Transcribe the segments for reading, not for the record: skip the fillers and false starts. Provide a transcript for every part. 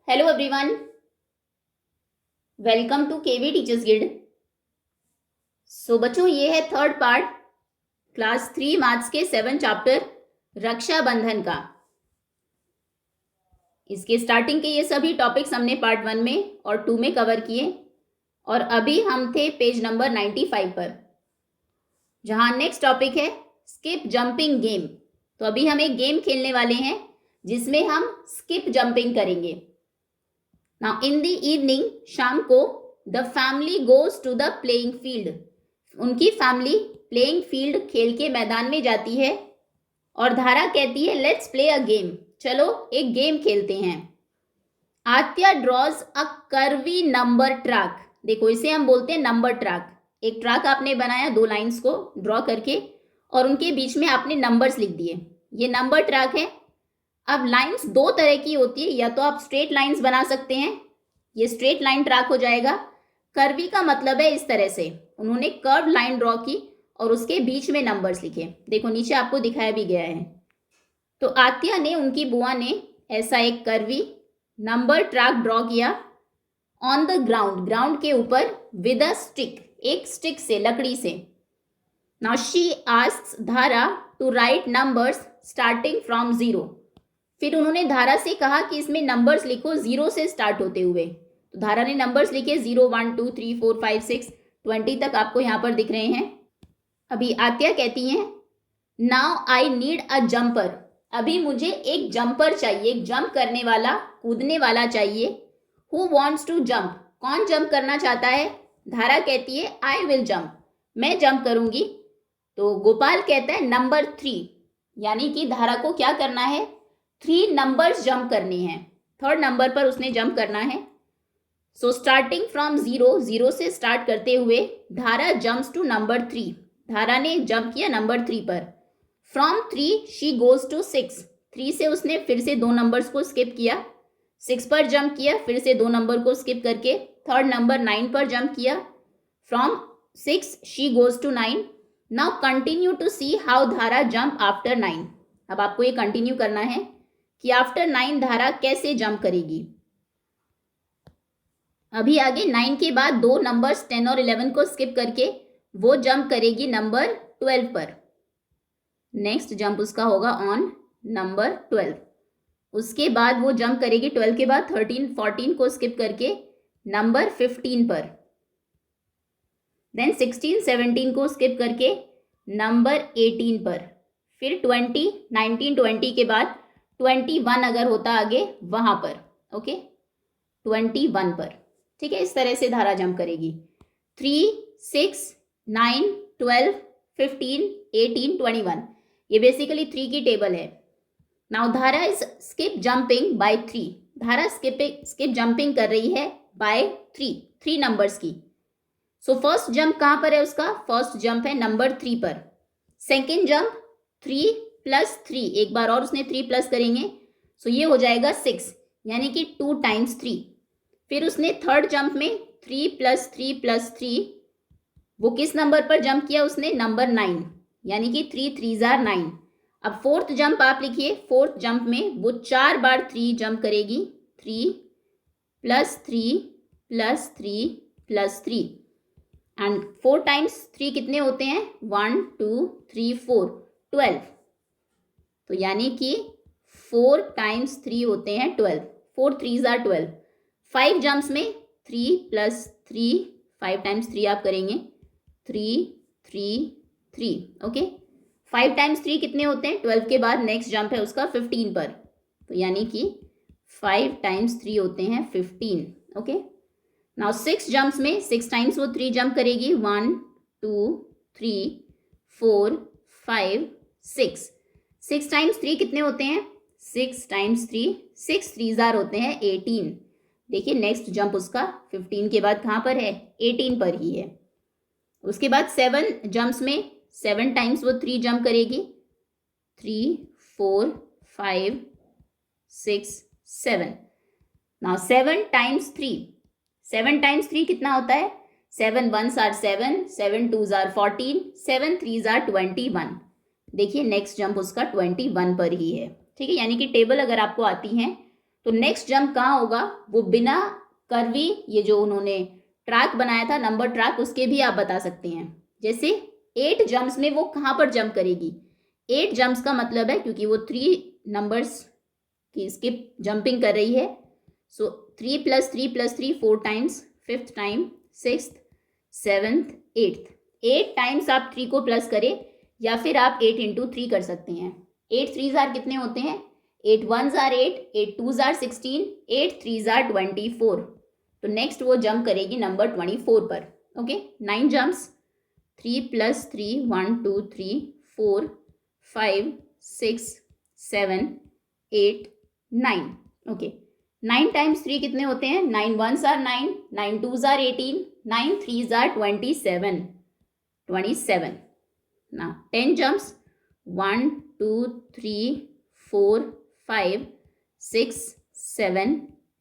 Hello everyone, welcome to KV teachers guild. So बच्चों, ये है थर्ड पार्ट क्लास 3 मैथ्स के 7 चैप्टर रक्षाबंधन का। इसके स्टार्टिंग के ये सभी टॉपिक्स हमने पार्ट 1 में और 2 में कवर किए और अभी हम थे पेज नंबर 95 पर, जहां नेक्स्ट टॉपिक है स्किप जंपिंग गेम। तो अभी हम एक गेम खेलने वाले हैं जिसमें हम स्किप जंपिंग करेंगे। Now in the evening, शाम को the family goes to the playing field. उनकी फैमिली प्लेइंग फील्ड खेल के मैदान में जाती है और धारा कहती है लेट्स प्ले अ गेम, चलो एक गेम खेलते हैं। आत्या draws a curvy number track. देखो, इसे हम बोलते हैं नंबर ट्रैक। एक ट्रैक आपने बनाया 2 लाइंस को ड्रॉ करके और उनके बीच में आपने नंबर्स लिख दिए। ये नंबर ट्रैक है। अब लाइंस 2 तरह की होती है, या तो आप स्ट्रेट लाइंस बना सकते हैं, ये स्ट्रेट लाइन ट्रैक हो जाएगा। कर्वी का मतलब है इस तरह से उन्होंने कर्व लाइन ड्रॉ की और उसके बीच में नंबर्स लिखे। देखो नीचे आपको दिखाया भी गया है। तो आत्या ने, उनकी बुआ ने ऐसा एक कर्वी नंबर ट्रैक ड्रॉ किया ऑन द ग्राउंड, ग्राउंड के ऊपर, विद अ स्टिक, एक स्टिक से, लकड़ी से। Now she asks Dhara to write numbers starting from 0। फिर उन्होंने धारा से कहा कि इसमें नंबर्स लिखो 0 से स्टार्ट होते हुए। तो धारा ने नंबर्स लिखे 0 1 2 3 4 5 6 20 तक आपको यहाँ पर दिख रहे हैं। अभी आत्या कहती हैं now I need a jumper. अभी मुझे एक जंपर चाहिए, एक जंप करने वाला, कूदने वाला चाहिए। हु वॉन्ट्स टू जंप, कौन जंप करना चाहता है? धारा कहती है आई विल जंप, मैं जंप करूंगी। तो गोपाल कहता है नंबर 3, यानी कि धारा को क्या करना है? 3 नंबर्स जंप करने हैं। 3rd नंबर पर उसने जंप करना है। सो स्टार्टिंग फ्रॉम 0, 0 से स्टार्ट करते हुए धारा जंप्स टू नंबर 3। धारा ने जंप किया नंबर 3 पर। From 3 she goes to 6। 3 से उसने फिर से 2 नंबर्स को स्किप किया। 6 पर जंप किया, फिर से 2 नंबर को स्किप करके 3rd नंबर 9 पर जंप किया। From 6 she goes to 9। Now continue to see how Dhara jump after 9। अब आपको ये कंटिन्यू करना है कि आफ्टर 9 धारा कैसे जंप करेगी। अभी आगे 9 के बाद 2 नंबर्स 10 और 11 को स्किप करके वो जंप करेगी नंबर 12 पर। नेक्स्ट जंप उसका होगा ऑन नंबर 12। उसके बाद वो जंप करेगी 12 के बाद 13 14 को स्किप करके नंबर 15 पर। देन 16 17 को स्किप करके नंबर 18 पर। फिर 20 19 20 के बाद 21 अगर होता आगे वहां पर, ओके, 21 पर। ठीक है, इस तरह से धारा जंप करेगी। 3 6 9 12 15 18 21, ये बेसिकली 3 की टेबल है। नाउ धारा इज स्किप जंपिंग बाय 3। धारा स्किप जंपिंग कर रही है बाय 3 नंबर्स की। सो फर्स्ट जंप कहां पर है उसका? फर्स्ट जंप है नंबर 3 पर। सेकेंड जंप 3 प्लस 3, एक बार और उसने 3 प्लस करेंगे, सो ये हो जाएगा 6, यानी कि 2 टाइम्स 3। फिर उसने थर्ड जंप में 3 प्लस 3 प्लस 3, वो किस नंबर पर जंप किया उसने? नंबर 9, यानी कि 3 3 जार 9। अब फोर्थ जंप आप लिखिए। फोर्थ जंप में वो 4 बार 3 जंप करेगी। 3 plus 3 plus 3 plus 3, and 4 times 3 कितने होते हैं? 1 2 3 4 12। तो यानी कि 4 टाइम्स 3 होते हैं 12। 4 3 जार 12। 5 जंप्स में 3 प्लस 3, 5 टाइम्स 3 आप करेंगे, 3 3 3, ओके। 5 टाइम्स 3 कितने होते हैं? 12 के बाद नेक्स्ट जंप है उसका 15 पर। तो यानी कि 5 टाइम्स 3 होते हैं 15, ओके। नाउ 6 जंप्स में 6 टाइम्स वो 3 जंप करेगी। 1 2 3 4 5 6। 6 टाइम्स 3 कितने होते हैं? 6 टाइम्स 3, 6 3 जार होते हैं 18। देखिए नेक्स्ट जंप उसका 15 के बाद कहाँ पर है? 18 पर ही है। उसके बाद 7 जंप्स में 7 टाइम्स वो 3 जंप करेगी। 3 4 5 6 7। नाउ 7 टाइम्स 3, 7 टाइम्स 3 कितना होता है? 7 1s are 7, 7 2s are 14, 7 3s are 21। देखिए नेक्स्ट जंप उसका 21 पर ही है। ठीक है, यानी कि टेबल अगर आपको आती है तो नेक्स्ट जंप कहाँ होगा, वो बिना कर्वी ये जो उन्होंने ट्रैक बनाया था नंबर ट्रैक, उसके भी आप बता सकते हैं। जैसे 8 जंप्स में वो कहाँ पर जंप करेगी, 8 जंप्स का मतलब है क्योंकि वो 3 नंबर्स की स्किप जंपिंग कर रही है, सो 3 + 3 + 3 4 times, 5th time 6th 7th 8th 8 times आप 3 को प्लस करें, या फिर आप 8 × 3 कर सकते हैं। 8 3s आर कितने होते हैं, 8 1s are 8, 8 2s are 16, 8 3s are 24। तो नेक्स्ट वो जंप करेगी नंबर 24 पर। Okay, 9 jumps, 3 + 3 1 2 3 4 5 6 7 8 9। ओके, 9 टाइम्स 3 कितने होते हैं, 9 1s are 9, 9 2s are 18, 9 3s are 27 27। Now 10 jumps, 1 2 3 4 5 6 7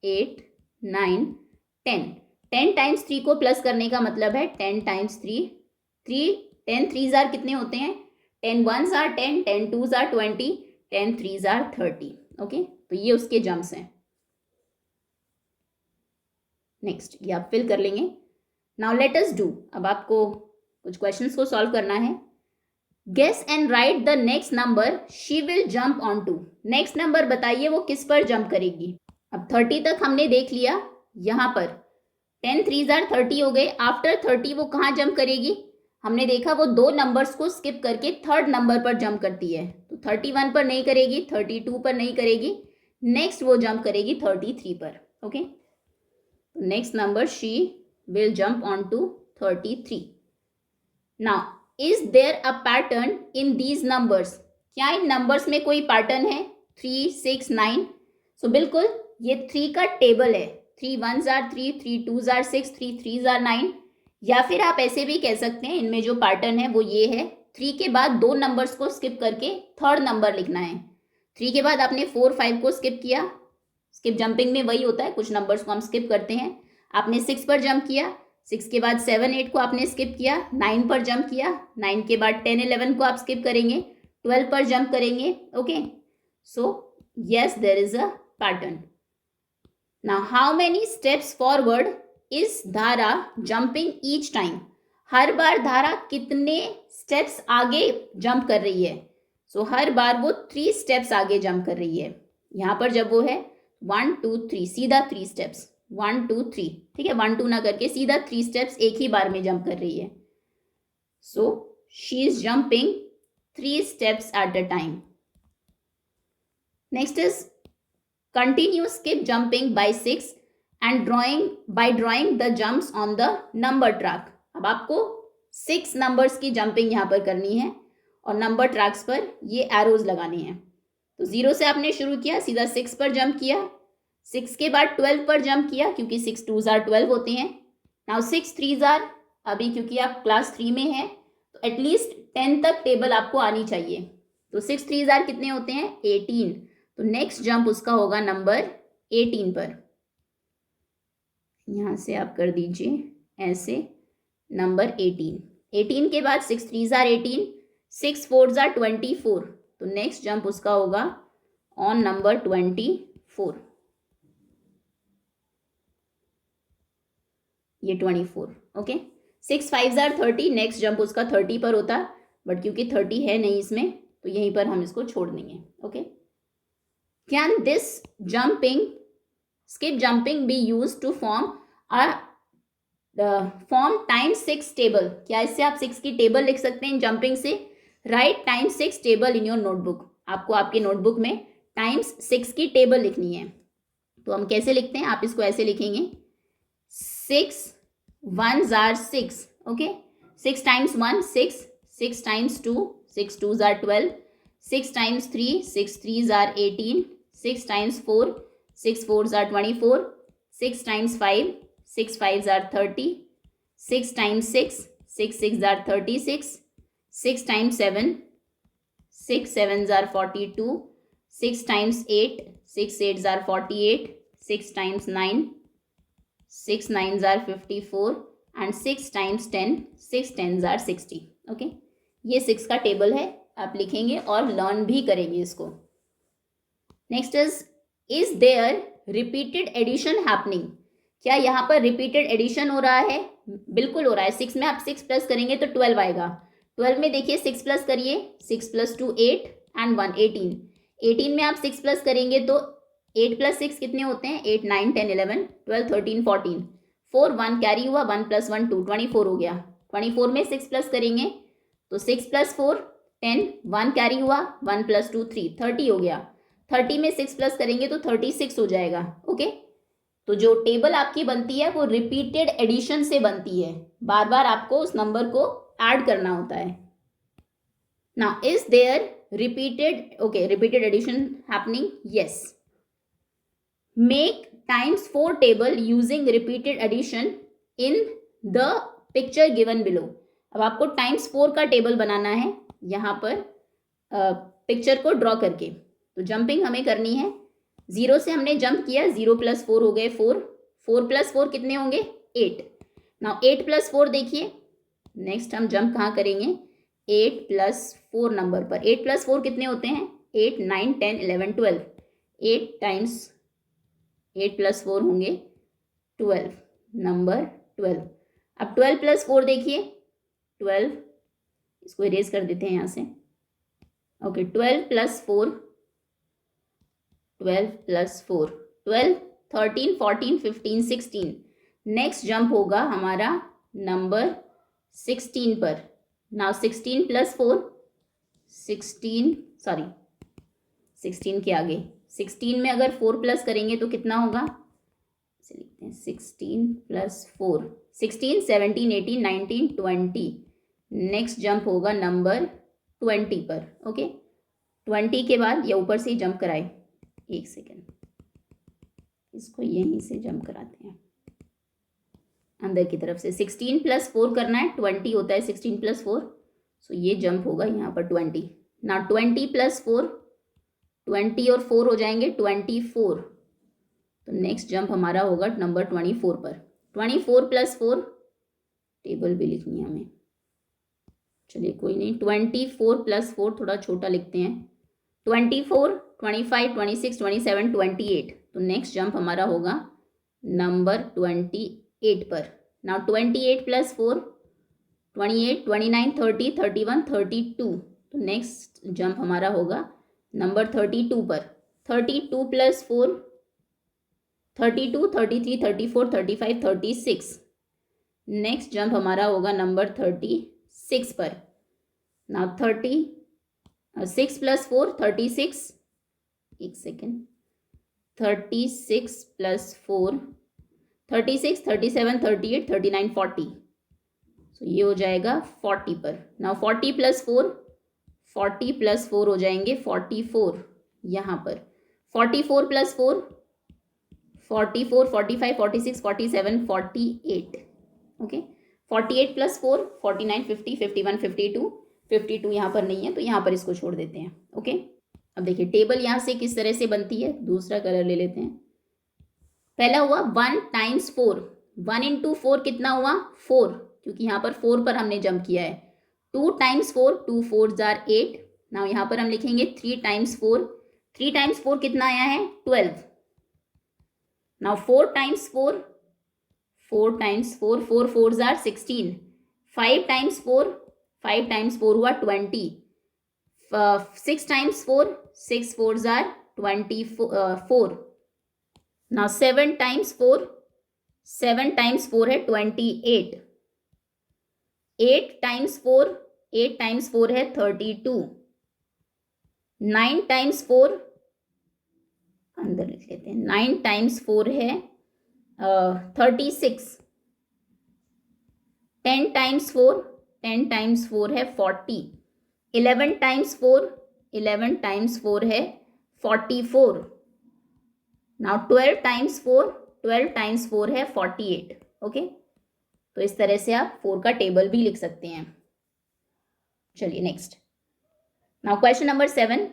8 9 10। 10 times 3 को प्लस करने का मतलब है 10 टाइम्स 3, 10 3s आर कितने होते हैं, 10 1s are 10, 10 2s are 20, 10 3s are 30। Okay, तो ये उसके जंप्स हैं। नेक्स्ट ये आप फिल कर लेंगे। नाउ लेट अस डू, अब आपको कुछ क्वेश्चंस को सॉल्व करना है। Guess and write the next number she will jump on to. Next number बताइए वो किस पर जंप करेगी। अब 30 तक हमने देख लिया, यहाँ पर 10 3s आर 30 हो गए। आफ्टर 30 वो कहाँ जंप करेगी, हमने देखा वो 2 नंबर्स को स्किप करके 3rd नंबर पर जंप करती है। तो 31 पर नहीं करेगी, 32 पर नहीं करेगी, नेक्स्ट वो जंप करेगी 33 पर। Okay, next number she will jump on to 33। Now is there a pattern in these numbers, क्या इन नंबर्स में कोई पैटर्न है, 3 6 9। सो बिल्कुल ये 3 का टेबल है, 3 1s are 3, 3 2s are 6, 3 3s are 9। या फिर आप ऐसे भी कह सकते हैं इनमें जो पैटर्न है वो ये है, 3 के बाद 2 नंबर्स को स्किप करके 3rd नंबर लिखना है। 3 के बाद आपने 4 5 को स्किप किया, स्किप जंपिंग में वही होता है, कुछ नंबर्स को हम स्किप करते हैं। आपने 6 पर जंप किया, 6 के बाद 7 8 को आपने स्किप किया, 9 पर जंप किया, 9 के बाद 10 11 को आप स्किप करेंगे, 12 पर जंप करेंगे। Okay, so yes there is a pattern. Now how many steps forward is Dhara jumping each time, हर बार धारा कितने स्टेप्स आगे जंप कर रही है। सो हर बार वो 3 स्टेप्स आगे जंप कर रही है। यहाँ पर जब वो है 1 2 3, सीधा 3 स्टेप्स, 1 2 3, ठीक है, 1 2 ना करके सीधा 3 स्टेप्स एक ही बार में जंप कर रही है। So she is jumping 3 steps at a time. Next is continue skip jumping by 6 and drawing the jumps on the number track. अब आपको 6 नंबर्स की जंपिंग यहाँ पर करनी है और नंबर ट्रैक्स पर ये एरोज लगाने हैं। तो 0 से आपने शुरू किया, सीधा 6 पर जंप किया, 6 के बाद 12 पर जंप किया क्योंकि 6 2s आर 12 होते हैं। नाउ 6 3s आर, अभी क्योंकि आप क्लास 3 में हैं तो एटलीस्ट 10 तक टेबल आपको आनी चाहिए। तो 6 3s आर कितने होते हैं, 18। तो नेक्स्ट जंप उसका होगा नंबर 18 पर। यहाँ से आप कर दीजिए ऐसे, नंबर 18। 18 के बाद 6 3s आर 18, 6 4s आर 24। तो नेक्स्ट जंप उसका होगा ऑन नंबर 24। ये 24। Okay, 6 5s are 30, next jump उसका 30 पर होता, बट क्योंकि 30 है नहीं इसमें तो यहीं पर हम इसको छोड़ देंगे। Okay, can this jumping skip jumping be use to form times 6 table, क्या इससे आप 6 की टेबल लिख सकते हैं जंपिंग से। Right times 6 table in your notebook, आपको आपके नोटबुक में टाइम्स 6 की टेबल लिखनी है। तो हम कैसे लिखते हैं, आप इसको ऐसे लिखेंगे, 6 1s are 6, okay, 6 times 1 6, 6 times 2 6 2s are 12, 6 times 3 6 3s are 18, 6 times 4 6 4s are 24, 6 times 5 6 5s are 30, 6 times 6 6 6s are 36, 6 times 7 6 7s are 42, 6 times 8 6 8s are 48, 6 times 9 6 9s are 54 and 6 times 10 6 10s are 60। Okay, ये 6 का table है, आप लिखेंगे और learn भी करेंगे इसको। Next is there repeated addition happening, क्या यहाँ पर रिपीटेड एडिशन हो रहा है? बिल्कुल हो रहा है। 6 में आप 6 प्लस करेंगे तो 12 आएगा। 12 में देखिए 6 प्लस करिए, 6 + 2 8 एंड 1 18। 18 में आप 6 प्लस करेंगे तो 8 + 6 कितने होते हैं? 8 9 10 11 12 13 14 4 1 कैरी हुआ, 1 + 1 2 24 हो गया। 24 में 6 प्लस करेंगे तो 6 + 4 10 1 कैरी हुआ, 1 + 2 3 30 हो गया। 30 में 6 प्लस करेंगे तो 36 हो जाएगा। ओके, तो जो टेबल आपकी बनती है वो रिपीटेड एडिशन से बनती है, बार बार आपको उस नंबर को ऐड करना होता है। Now is there repeated addition happening? Yes. Make times 4 table using repeated addition in the picture given below. अब आपको टाइम्स 4 का टेबल बनाना है यहाँ पर पिक्चर को ड्रॉ करके। तो जंपिंग हमें करनी है, 0 से हमने जंप किया, 0 + 4 हो गए 4, 4 + 4 कितने होंगे? 8। नाउ 8 + 4 देखिए, नेक्स्ट हम जंप कहाँ करेंगे? 8 + 4 नंबर पर। 8 + 4 कितने होते हैं? 8 9 10 11 12। 8 टाइम्स 8 + 4 होंगे 12, नंबर 12। अब 12 + 4 देखिए, 12, इसको इरेज कर देते हैं यहाँ से। ओके, 12 + 4 12 + 4 12 13 14 15 16। नेक्स्ट जंप होगा हमारा नंबर 16 पर। नाउ 16 + 4 16 के आगे 16 में अगर 4 प्लस करेंगे तो कितना होगा? इसे लिखते हैं 16 + 4 16 17 18 19 20। नेक्स्ट जंप होगा नंबर 20 पर। ओके, 20 के बाद या ऊपर से ही जंप कराए, एक सेकेंड, इसको यहीं से जंप कराते हैं अंदर की तरफ से। 16 + 4 करना है, 20 होता है 16 + 4, सो ये जंप होगा यहाँ पर 20। ना 20 + 4 20 और 4 हो जाएंगे 24। तो नेक्स्ट जंप हमारा होगा नंबर 24 पर। 24 + 4 टेबल भी लिखनी है हमें, चलिए कोई नहीं, 24 + 4 थोड़ा छोटा लिखते हैं, 24 25 26 27 28। तो नेक्स्ट जंप हमारा होगा नंबर 28 पर। नाउ 28 + 4 28 29 30 31 32। तो नेक्स्ट जंप हमारा होगा नंबर 32 पर। 32 + 4 32 33 34 35 36। नेक्स्ट जंप हमारा होगा नंबर 36 पर। नाउ 6 + 4 36, एक सेकेंड, 36 + 4 36 37 38 39 40। सो ये हो जाएगा 40 पर। नाउ 40 + 4 40 + 4 हो जाएंगे 44 यहाँ पर। 44 + 4 44 45 46 47 48। ओके, 48 + 4 49 50 51 52 52 यहाँ पर नहीं है तो यहाँ पर इसको छोड़ देते हैं। ओके, अब देखिए टेबल यहाँ से किस तरह से बनती है, दूसरा कलर ले लेते हैं। पहला हुआ 1 × 4, 1 × 4 कितना हुआ? 4, क्योंकि यहाँ पर 4 पर हमने जंप किया है। 2 × 4 2 4 = 8। नाउ यहाँ पर हम लिखेंगे 3 × 4 3 × 4 कितना आया है? 12। नाउ 4 × 4 4 × 4 4 4 = 16। 5 × 4 5 × 4 हुआ 20। 6 × 4 6 4 = 24। नाउ 7 × 4 7 × 4 है 28। 8 × 4 8 × 4 है 32। 9 × 4 अंदर लिख लेते हैं, 9 × 4 है 36। 10 × 4 10 × 4 है 40। 11 × 4 11 × 4 है 44। नाउ 12 × 4 12 × 4 है 48। ओके, तो इस तरह से आप 4 का टेबल भी लिख सकते हैं। चलिए नेक्स्ट, नाउ क्वेश्चन नंबर 7।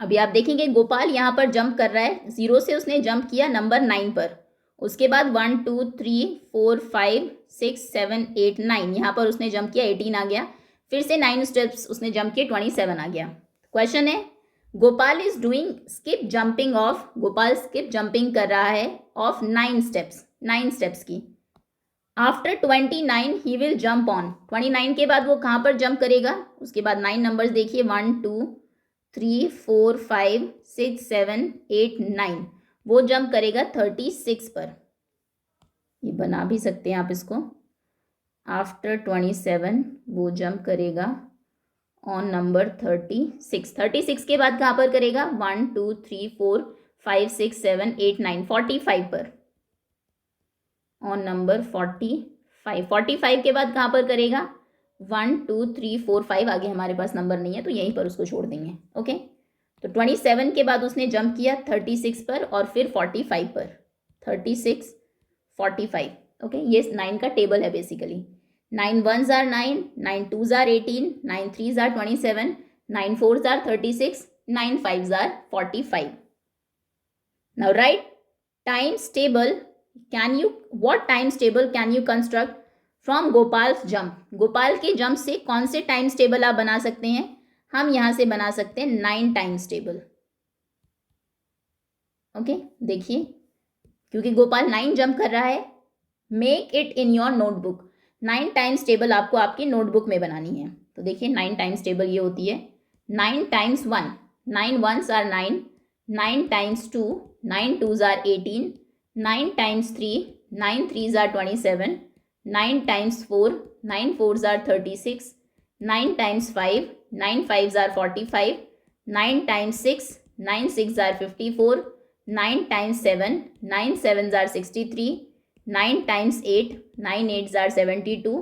अभी आप देखेंगे गोपाल यहाँ पर जंप कर रहा है, 0 से उसने जंप किया नंबर 9 पर। उसके बाद 1 2 3 4 5 6 7 8 9 यहाँ पर उसने जंप किया, 18 आ गया। फिर से 9 स्टेप्स उसने जंप किए, 27 आ गया। क्वेश्चन है Gopal is doing skip jumping of, Gopal skip jumping कर रहा है ऑफ 9 स्टेप्स, 9 स्टेप्स की। After 29 he will jump on, 29 के बाद वो कहाँ पर जंप करेगा, उसके बाद 9 नंबर्स देखिए 1 2 3 4 5 6 7 8 9, वो जंप करेगा 36 पर। ये बना भी सकते हैं आप इसको, आफ्टर 27 वो जंप करेगा ऑन नंबर 36, 36 के बाद कहाँ पर करेगा 1 2 3 4 5 6 7 8 9 45 पर, ऑन नंबर 45, 45 के बाद कहाँ पर करेगा 1 2 3 4 5, आगे हमारे पास नंबर नहीं है तो यहीं पर उसको छोड़ देंगे। ओके, तो 27 के बाद उसने जंप किया 36 पर और फिर 45 पर, 36 45। ओके, ये 9 का टेबल है basically. 9 1s are 9, 9 2s are 18, 9 3s are 27, 9 4s are 36, 9 5s are 45. Now write times table. What times table can you construct from Gopal's jump? Gopal के जंप से कौन से टाइम्स टेबल आप बना सकते हैं? हम यहां से बना सकते हैं 9 टाइम्स टेबल। ओके, देखिए क्योंकि गोपाल 9 जंप कर रहा है, make it in your notebook. 9 times table आपको आपकी नोटबुक में बनानी है। तो देखिए 9 टाइम्स टेबल ये होती है 9 times 1, 9 1s are 9, 9 times 2, 9 2s are 18, 9 times 3, 9 3s are 27, 9 times 4, 9 4s are 36, 9 times 5, 9 5s are 45, 9 times 6, 9 6s are 54, 9 times 7, 9 7s are 63, 9 times 8, 9 8s are 72,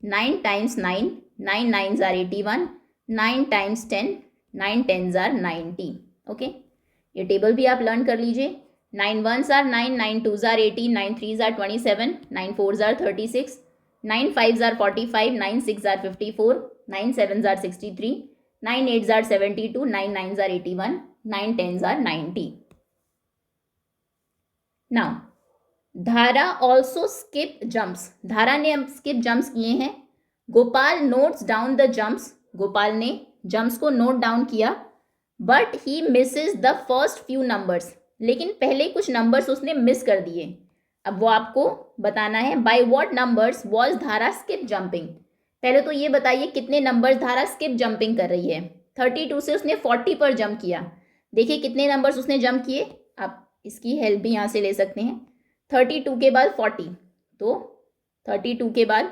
9 times 9, 9 9s are 81, 9 times 10, 9 10s are 90। Okay, ये table भी आप learn कर लीजिए। 9 1s are 9, 9 2s are 18, 9 3s are 27, 9 4s are 36, 9 5s are 45, 9 6s are 54, 9 7s are 63, 9 8s are 72, 9 9s are 81, 9 10s are 90। Now Dhara also skip jumps, Dhara ने skip jumps किए हैं। Gopal notes down the jumps, Gopal ने jumps को note down किया, but he misses the first few numbers, लेकिन पहले कुछ numbers उसने मिस कर दिए। अब वो आपको बताना है बाय व्हाट नंबर्स वॉज धारा स्किप जंपिंग। पहले तो ये बताइए कितने नंबर्स धारा स्किप जंपिंग कर रही है। 32 से उसने 40 पर जंप किया। देखिए कितने नंबर्स उसने जंप किए, आप इसकी हेल्प भी यहाँ से ले सकते हैं। 32 के बाद 40, तो 32 के बाद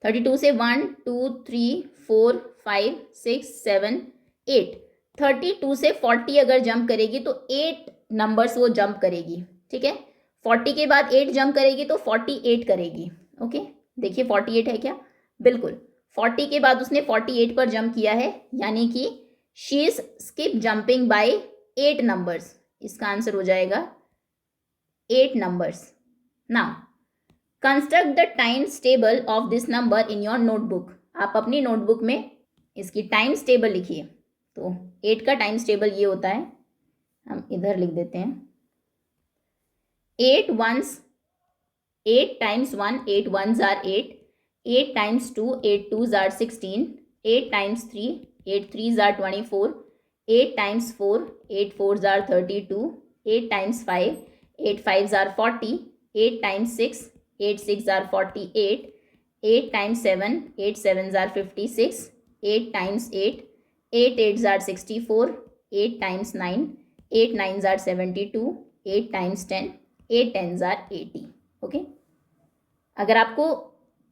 32 से 1 2 3 4 5 6 7 8, 32 से 40 अगर जंप करेगी तो 8 नंबर्स वो जंप करेगी। ठीक है, 40 के बाद 8 जंप करेगी तो 48 करेगी। ओके, देखिए 48 है क्या, बिल्कुल 40 के बाद उसने 48 पर जंप किया है, यानी कि she is skip jumping by 8 numbers. इसका आंसर हो जाएगा 8 numbers. Now construct the times table of this number in your notebook. आप अपनी नोटबुक में इसकी टाइम्स टेबल लिखिए। तो 8 का टाइम्स टेबल ये होता है, हम इधर लिख देते हैं। 8 times 1, 8 1s are 8, 8 times 2, 8 2s are 16, 8 times 3, 8 3s are 24, 8 times 4, 8 4s are 32, 8 times 5, 8 5s are 40, 8 times 6, 8 6s are 48, 8 times 7, 8 7s are 56, 8 times 8, 8 8s are 64, 8 times 9, 8 9s are 72, 8 times 10, 8 10s are 80। Okay, अगर आपको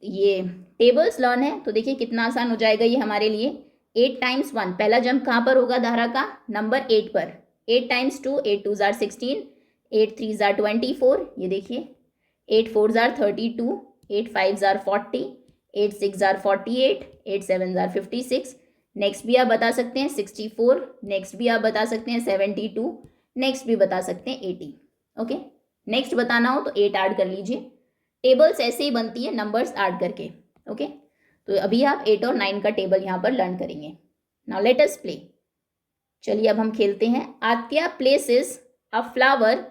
ये tables learn है तो देखिए कितना आसान हो जाएगा ये हमारे लिए। 8 टाइम्स 1, पहला जंप कहाँ पर होगा धारा का, नंबर 8 पर। 8 times 2, 8 2s are 16, 8 3s are 24, ये देखिए 8 4s are 32, 8 5s are 40, 8 6 are 48, 8 7s are 56। Next भी आप बता सकते हैं 64, नेक्स्ट भी आप बता सकते हैं 72, नेक्स्ट भी बता सकते हैं 80। ओके, नेक्स्ट बताना हो तो 8 ऐड कर लीजिए। टेबल्स ऐसे ही बनती है नंबर्स ऐड करके। ओके, तो अभी आप 8 और 9 का टेबल यहाँ पर लर्न करेंगे। Now let us play. चलिए अब हम खेलते हैं। आत्या प्लेसेस अ फ्लावर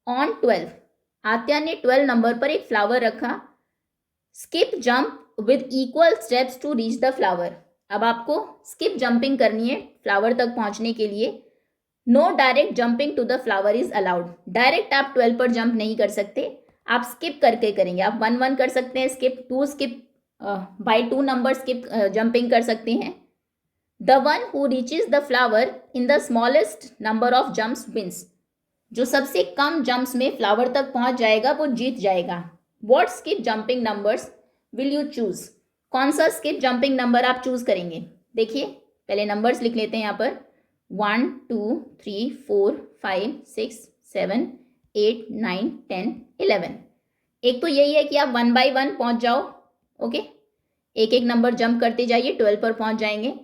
ऑन 12। आत्या ने 12 नंबर पर एक फ्लावर रखा। Skip jump with equal steps to reach the flower. अब आपको स्किप जंपिंग करनी है फ्लावर तक पहुंचने के लिए। No direct jumping to the flower is allowed. Direct आप 12 पर जंप नहीं कर सकते, आप स्किप करके करेंगे। आप 1 1 कर सकते हैं skip, 2 skip by 2 number skip jumping कर सकते हैं। The one who reaches the flower in the smallest number of jumps wins. जो सबसे कम जंप्स में फ्लावर तक पहुंच जाएगा वो जीत जाएगा। What skip jumping numbers will you choose. कौन सा स्किप जंपिंग नंबर आप चूज करेंगे। देखिए पहले नंबर्स लिख लेते हैं यहाँ पर 1 2 3 4 5 6 7 8 9 10 11। एक तो यही है कि आप 1 बाय 1 पहुंच जाओ। ओके, एक एक नंबर जंप करते जाइए, 12 पर पहुंच जाएंगे।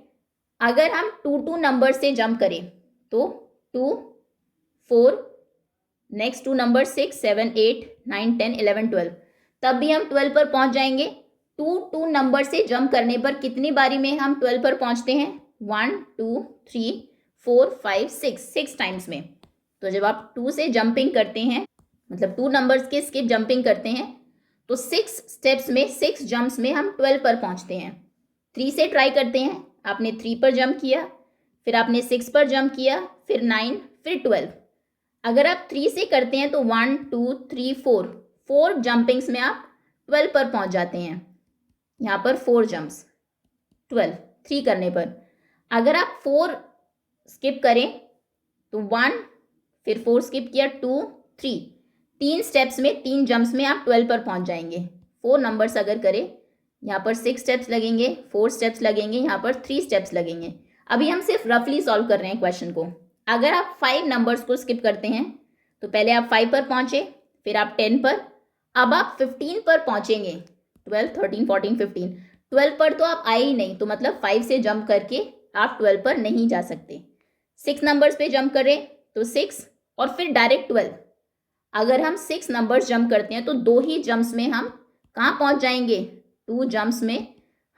अगर हम 2 नंबर से जंप करें तो 2 4, नेक्स्ट 2 नंबर 6 7 8 9 10 11 12, तब भी हम 12 पर पहुंच जाएंगे। 2 नंबर से जंप करने पर कितनी बारी में हम 12 पर पहुंचते हैं। 1 2 3 4 5 6 टाइम्स में। तो जब आप 2 से जंपिंग करते हैं, मतलब 2 नंबर्स के स्किप जंपिंग करते हैं, तो 6 स्टेप्स में 6 जंप्स में हम 12 पर पहुंचते हैं। 3 से ट्राई करते हैं, आपने 3 पर जंप किया, फिर आपने 6 पर जंप किया, फिर 9, फिर 12। अगर आप 3 से करते हैं तो 1 2 3 4 जंपिंग्स में आप 12 पर पहुंच जाते हैं। यहाँ पर 4 जंप्स 12, 3 करने पर। अगर आप 4 स्किप करें तो 1, फिर 4 स्किप किया, 2 3, 3 स्टेप्स में 3 जंप्स में आप 12 पर पहुंच जाएंगे। 4 नंबर्स अगर करें, यहाँ पर 6 स्टेप्स लगेंगे, 4 स्टेप्स लगेंगे, यहाँ पर 3 स्टेप्स लगेंगे। अभी हम सिर्फ रफली सॉल्व कर रहे हैं क्वेश्चन को। अगर आप 5 नंबर्स को स्किप करते हैं तो पहले आप 5 पर पहुंचे, फिर आप 10 पर, अब आप 15 पर पहुंचेंगे। 12 13 14 15, 12 पर तो आप आए ही नहीं, तो मतलब 5 से जंप करके आप 12 पर नहीं जा सकते। 6 नंबर्स पे जंप करें तो 6 और फिर डायरेक्ट 12। अगर हम 6 नंबर्स जंप करते हैं तो 2 ही जंप्स में हम कहाँ पहुंच जाएंगे। 2 जंप्स में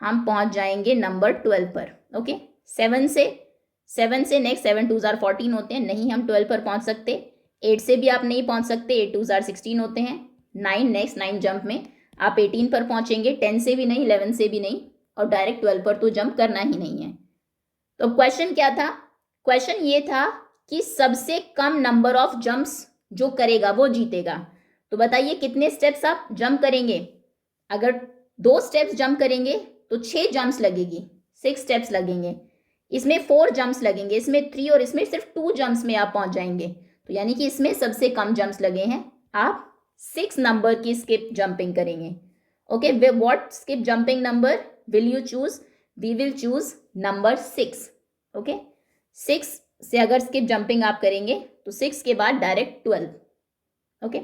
हम पहुंच जाएंगे नंबर 12 पर। ओके, 7 से नेक्स्ट 7 2 जार 14 होते हैं, नहीं हम 12 पर पहुंच सकते। 8 से भी आप नहीं पहुंच सकते, 8 2 जार 16 होते हैं। 9 नेक्स्ट 9 जंप में आप 18 पर पहुंचेंगे, 10 से भी नहीं, 11 से भी नहीं, और डायरेक्ट 12 पर तो जंप करना ही नहीं है। तो क्वेश्चन क्या था। क्वेश्चन ये था कि सबसे कम नंबर ऑफ जंप्स जो करेगा वो जीतेगा। तो बताइए कितने स्टेप्स आप जंप करेंगे। अगर 2 स्टेप्स जंप करेंगे तो 6 जंप्स लगेगी, 6 स्टेप्स लगेंगे। इसमें 4 जंप्स लगेंगे, इसमें 3, और इसमें सिर्फ 2 जंप्स में आप पहुंच जाएंगे। तो यानी कि इसमें सबसे कम जंप्स लगे हैं, आप 6 नंबर की स्किप जंपिंग करेंगे। Okay, what skip jumping number will you choose. We will choose number 6। Okay, 6 से अगर स्किप जंपिंग आप करेंगे तो 6 के बाद डायरेक्ट 12। ओके,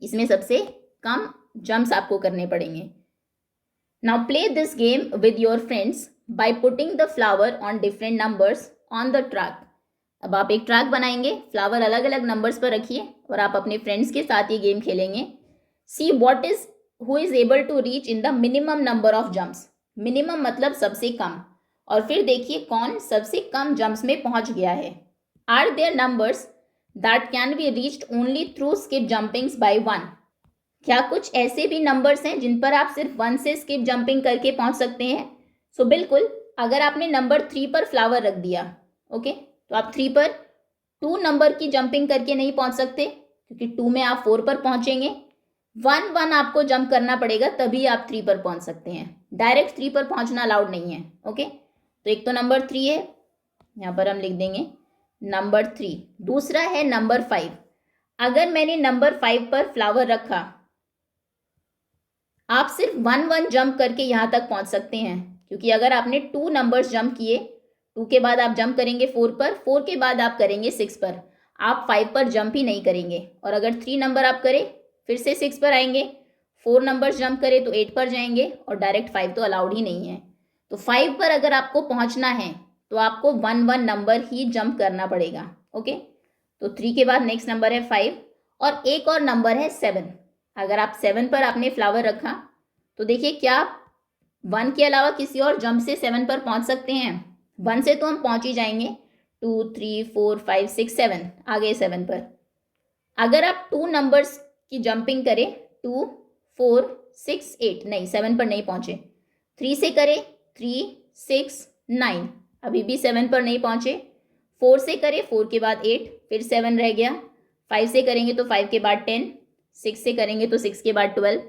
इसमें सबसे कम जंप्स आपको करने पड़ेंगे। Now play this game with your friends by putting the flower on different numbers on the track. अब आप एक ट्रैक बनाएंगे, फ्लावर अलग अलग नंबर्स पर रखिए और आप अपने फ्रेंड्स के साथ ये गेम खेलेंगे। See what is who is able to reach in the minimum number of jumps. Minimum मतलब सबसे कम, और फिर देखिए कौन सबसे कम जंप्स में पहुंच गया है। Are there numbers that can be reached only through skip jumpings by 1। क्या कुछ ऐसे भी नंबर्स हैं जिन पर आप सिर्फ 1 से स्किप जंपिंग करके पहुंच सकते हैं। सो बिल्कुल, अगर आपने नंबर 3 पर फ्लावर रख दिया, ओके, तो आप 3 पर 2 नंबर की जंपिंग करके नहीं पहुंच सकते, क्योंकि 2 में आप 4 पर पहुंचेंगे। 1 1 आपको जंप करना पड़ेगा, तभी आप 3 पर पहुंच सकते हैं। डायरेक्ट 3 पर पहुंचना अलाउड नहीं है। ओके, तो एक तो नंबर 3 है, यहाँ पर हम लिख देंगे नंबर 3। दूसरा है नंबर 5। अगर मैंने नंबर 5 पर फ्लावर रखा, आप सिर्फ 1 1 जंप करके यहाँ तक पहुँच सकते हैं, क्योंकि अगर आपने 2 नंबर्स जंप किए, 2 के बाद आप जंप करेंगे 4 पर, 4 के बाद आप करेंगे 6 पर, आप 5 पर जंप ही नहीं करेंगे। और अगर 3 नंबर आप करें फिर से 6 पर आएंगे, 4 नंबर्स जंप करें तो 8 पर जाएंगे, और डायरेक्ट 5 तो अलाउड ही नहीं है। तो 5 पर अगर आपको पहुंचना है तो आपको 1 1 नंबर ही जंप करना पड़ेगा। ओके, तो 3 के बाद नेक्स्ट नंबर है 5, और एक और नंबर है 7। अगर आप 7 पर आपने फ्लावर रखा तो देखिए क्या आप 1 के अलावा किसी और जंप से 7 पर पहुंच सकते हैं। 1 से तो हम पहुंच ही जाएंगे, 2 3 4 5 6 7, आगे 7 पर। अगर आप 2 नंबर्स की जंपिंग करें, 2 4 6 8, नहीं 7 पर नहीं पहुंचे। 3 से करें, 3 6, 9, अभी भी 7 पर नहीं पहुंचे। 4 से करें, 4 के बाद 8, फिर 7 रह गया। 5 से करेंगे तो 5 के बाद 10, 6 से करेंगे तो 6 के बाद 12,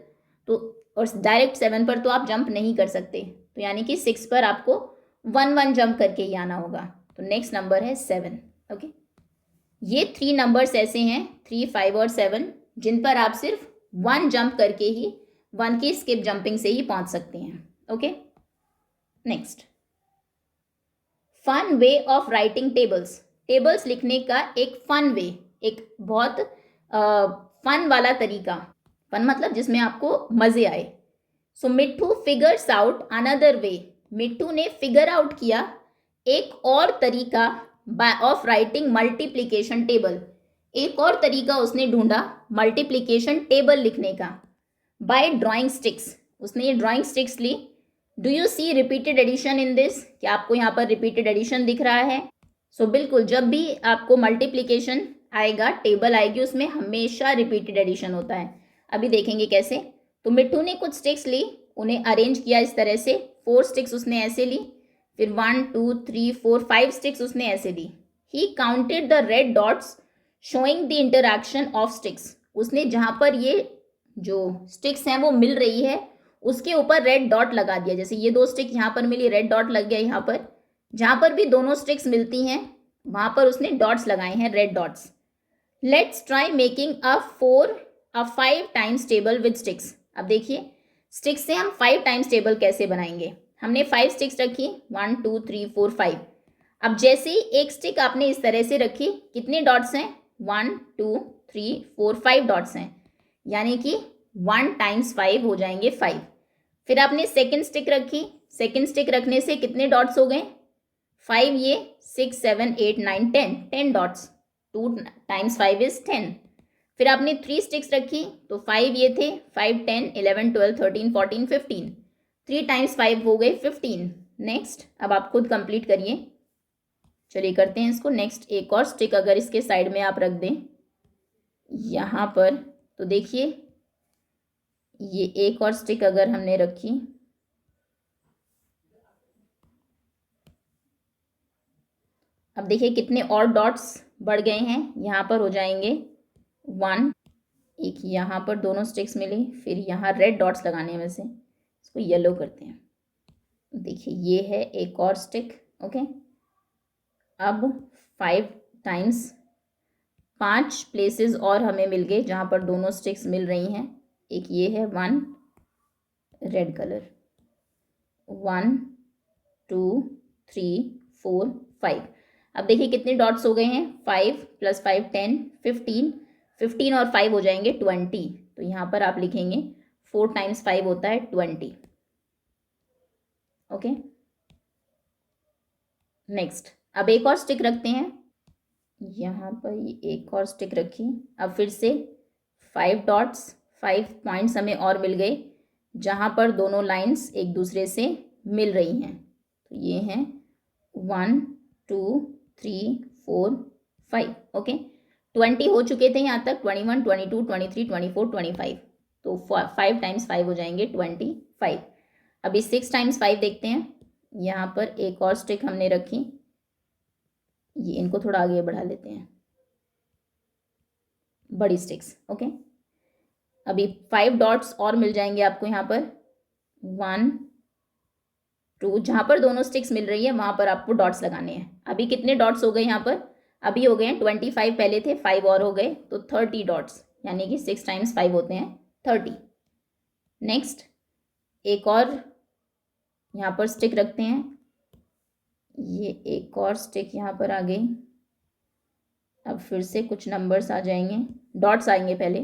तो और डायरेक्ट 7 पर तो आप जंप नहीं कर सकते, तो यानी कि 6 पर आपको 1 जंप करके ही आना होगा। तो नेक्स्ट नंबर है 7। ओके, ये 3 नंबर्स ऐसे हैं 3, 5 और 7 जिन पर आप सिर्फ 1 जंप करके ही 1 की स्किप जंपिंग से ही पहुंच सकते हैं। Okay, next, fun way of writing tables. Tables लिखने का एक फन वे, एक बहुत फन वाला तरीका। फन मतलब जिसमें आपको मजे आए। सो मिट्ठू फिगर्स आउट अनदर वे। मिट्ठू ने फिगर आउट किया एक और तरीका ऑफ राइटिंग मल्टीप्लीकेशन टेबल। एक और तरीका उसने ढूंढा मल्टीप्लीकेशन टेबल लिखने का। बाय ड्राइंग स्टिक्स, उसने ये ड्राइंग स्टिक्स ली। Do you see repeated addition in this? क्या आपको यहाँ पर रिपीटेड एडिशन दिख रहा है? सो बिल्कुल, जब भी आपको मल्टीप्लीकेशन आएगा, टेबल आएगी, उसमें हमेशा रिपीटेड एडिशन होता है। अभी देखेंगे कैसे। तो मिट्ठू ने कुछ स्टिक्स ली, उन्हें अरेंज किया इस तरह से। 4 स्टिक्स उसने ऐसे ली, फिर 1, 2, 3, 4, 5 स्टिक्स उसने ऐसे ली। He counted the red dots showing the interaction of sticks. उसने जहाँ पर ये जो स्टिक्स हैं वो मिल रही है, उसके ऊपर रेड डॉट लगा दिया। जैसे ये 2 स्टिक यहाँ पर मिली, रेड डॉट लग गया यहाँ पर। जहाँ पर भी दोनों स्टिक्स मिलती हैं वहाँ पर उसने डॉट्स लगाए हैं, red dots. Let's try making a 5 times table with sticks. अब देखिए, स्टिक्स से हम 5 टाइम्स टेबल कैसे बनाएंगे। हमने 5 स्टिक्स रखी, 1, 2, 3, 4, 5। अब जैसे ही एक स्टिक आपने इस तरह से रखी, कितने डॉट्स हैं? 1, 2, 3, 4, 5 डॉट्स हैं, यानी कि 1 टाइम्स 5 हो जाएंगे 5। फिर आपने सेकेंड स्टिक रखी, सेकेंड स्टिक रखने से कितने डॉट्स हो गए? 5, ये 6, 7, 8, 9, 10 डॉट्स। 2 times 5 is 10। फिर आपने 3 स्टिक्स रखी, तो 5 ये थे, 5, 10, 11, 12, 13, 14, 15। 3 टाइम्स 5 हो गए 15। नेक्स्ट, अब आप खुद कंप्लीट करिए। चलिए करते हैं इसको। नेक्स्ट, एक और स्टिक अगर इसके साइड में आप रख दें यहाँ पर, तो देखिए ये एक और स्टिक अगर हमने रखी, अब देखिए कितने और डॉट्स बढ़ गए हैं। यहाँ पर हो जाएंगे 1, एक यहाँ पर दोनों स्टिक्स मिली, फिर यहाँ रेड डॉट्स लगाने हैं, वैसे इसको येलो करते हैं। देखिए ये है एक और स्टिक। ओके, अब 5 टाइम्स 5 प्लेसेस और हमें मिल गए जहाँ पर दोनों स्टिक्स मिल रही हैं। एक ये है 1 रेड कलर, 1, 2, 3, 4, 5। अब देखिए कितने डॉट्स हो गए हैं, 5 + 5 10, 15, 15 और 5 हो जाएंगे 20। तो यहाँ पर आप लिखेंगे 4 टाइम्स 5 होता है 20। ओके, नेक्स्ट, अब एक और स्टिक रखते हैं। यहाँ पर एक और स्टिक रखी। अब फिर से 5 डॉट्स, 5 पॉइंट्स हमें और मिल गए जहाँ पर दोनों लाइंस एक दूसरे से मिल रही हैं। तो ये हैं 1, 2, 3, 4, 5। ओके, 20 हो चुके थे यहाँ तक, 21, 22, 23, 24, 25। तो 5 टाइम्स 5 हो जाएंगे 25। अभी 6 टाइम्स 5 देखते हैं। यहाँ पर एक और स्टिक हमने रखी, ये इनको थोड़ा आगे बढ़ा लेते हैं, बड़ी स्टिक्स। ओके, अभी 5 डॉट्स और मिल जाएंगे आपको यहाँ पर, 1, 2, जहाँ पर दोनों स्टिक्स मिल रही है वहाँ पर आपको डॉट्स लगाने हैं। अभी कितने डॉट्स हो गए यहाँ पर? अभी हो गए हैं 25, पहले थे 5 और हो गए, तो 30 डॉट्स, यानी कि 6 टाइम्स 5 होते हैं 30। नेक्स्ट, एक और यहाँ पर स्टिक रखते हैं। ये एक और स्टिक यहाँ पर आ गई। अब फिर से कुछ नंबर्स आ जाएंगे, डॉट्स आएंगे पहले।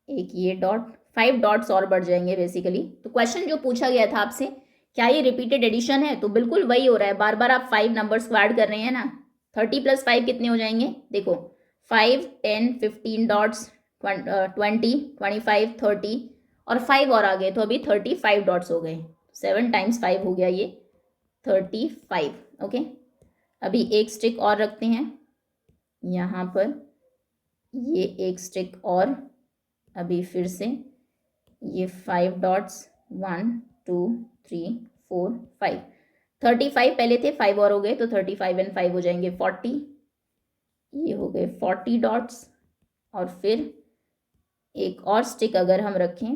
एक ये डॉट, 5 डॉट्स और बढ़ जाएंगे बेसिकली। तो क्वेश्चन जो पूछा गया था आपसे, क्या ये रिपीटेड एडिशन है? तो बिल्कुल वही हो रहा है, बार बार आप 5 नंबर्स को ऐड कर रहे हैं ना। 30 + 5 कितने हो जाएंगे? देखो 5, 10, 15 डॉट्स, 20, 25, 30 और 5 और आ गए, तो अभी 35 डॉट्स हो गए। 7 टाइम्स 5 हो गया ये 35। ओके, अभी एक स्टिक और रखते हैं यहाँ पर, ये एक स्टिक और। अभी फिर से ये 5 डॉट्स, 1, 2, 3, 4, 5। 35 पहले थे, 5 और हो गए, तो 35 एंड 5 हो जाएंगे 40, ये हो गए 40 डॉट्स। और फिर एक और स्टिक अगर हम रखें,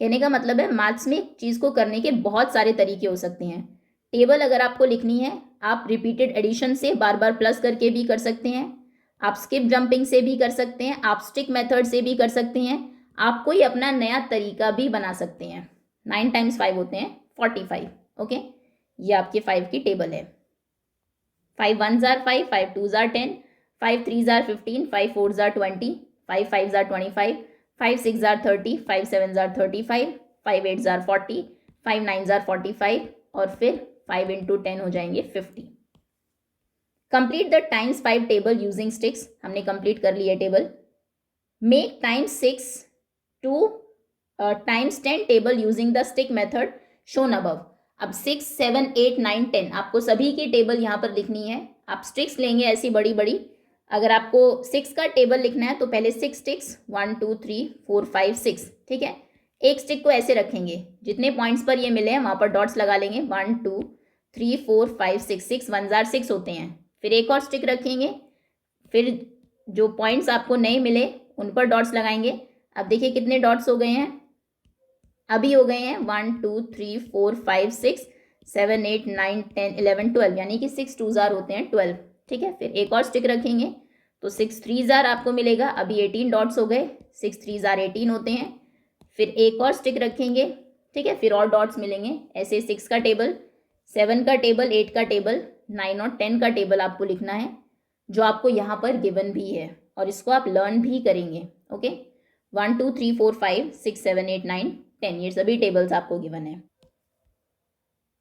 कहने का मतलब है मैथ्स में एक चीज़ को करने के बहुत सारे तरीके हो सकते हैं। टेबल अगर आपको लिखनी है, आप रिपीटेड एडिशन से बार बार प्लस करके भी कर सकते हैं, आप स्किप जंपिंग से भी कर सकते हैं, आप स्टिक मेथड से भी कर सकते हैं, आप कोई अपना नया तरीका भी बना सकते हैं। 9 टाइम्स 5 होते हैं 45। ओके, ये आपके 5 की टेबल है। 5 1s are 5, 5 2s are 10, 5 3s are 15, 5 4s are 20, 5 5s are 25, 5 6s are 30, 5 7s are 35, 5 8s are 40, 5 9s are 45 और फिर 5 into 10 हो जाएंगे 50। Complete the times 5 table using sticks, हमने कंप्लीट कर लिया table. Make times 6 two times 10 table using the stick method shown above. अब 6 7 8 9 10 आपको सभी की टेबल यहाँ पर लिखनी है। आप स्टिक्स लेंगे ऐसी बड़ी बड़ी। अगर आपको 6 का टेबल लिखना है तो पहले 6 स्टिक्स 1 2 3 4 5 6, ठीक है। एक स्टिक को ऐसे रखेंगे, जितने पॉइंट्स पर ये मिले हैं वहाँ पर डॉट्स लगा लेंगे, 1 2 3 4 5 6, 6 1s are 6 होते हैं। फिर एक और स्टिक रखेंगे, फिर जो पॉइंट्स आपको नहीं मिले उन पर डॉट्स लगाएंगे। अब देखिए कितने डॉट्स हो गए हैं, अभी हो गए हैं 1 2 3 4 5 6 7 8 9 10 11 12, यानी कि 6 2s are होते हैं 12, ठीक है। फिर एक और स्टिक रखेंगे तो 6 3s are आपको मिलेगा, अभी 18 डॉट्स हो गए, 6 3s are 18 होते हैं। फिर एक और स्टिक रखेंगे, ठीक है, फिर और डॉट्स मिलेंगे। ऐसे 6 का टेबल, 7 का टेबल, 8 का टेबल, 9 और 10 का टेबल आपको लिखना है, जो आपको यहाँ पर गिवन भी है और इसको आप लर्न भी करेंगे। ओके, 1 2 3 4 5 6 7 8 9 10, ये सभी टेबल्स आपको गिवन है।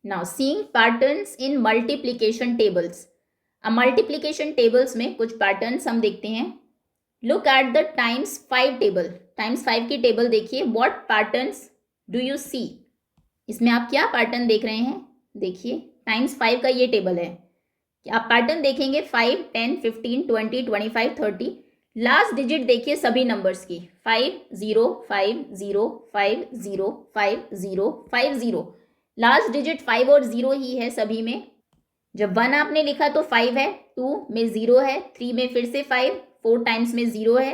Now seeing patterns in multiplication tables. अब मल्टीप्लिकेशन टेबल्स में कुछ पैटर्न्स हम देखते हैं। Look at the times 5 table, times 5 की टेबल देखिए। व्हाट पैटर्न्स डू यू सी, इसमें आप क्या पैटर्न देख रहे हैं? देखिए टाइम्स 5 का ये टेबल है, आप पैटर्न देखेंगे 5 10 15 20 25 30। लास्ट डिजिट देखिए सभी नंबर्स की, 5 0 5 0 5 0 5 0 5 0। लास्ट डिजिट 5 और 0 ही है सभी में। जब 1 आपने लिखा तो 5 है, 2 में 0 है, 3 में फिर से 5, 4 टाइम्स में 0 है,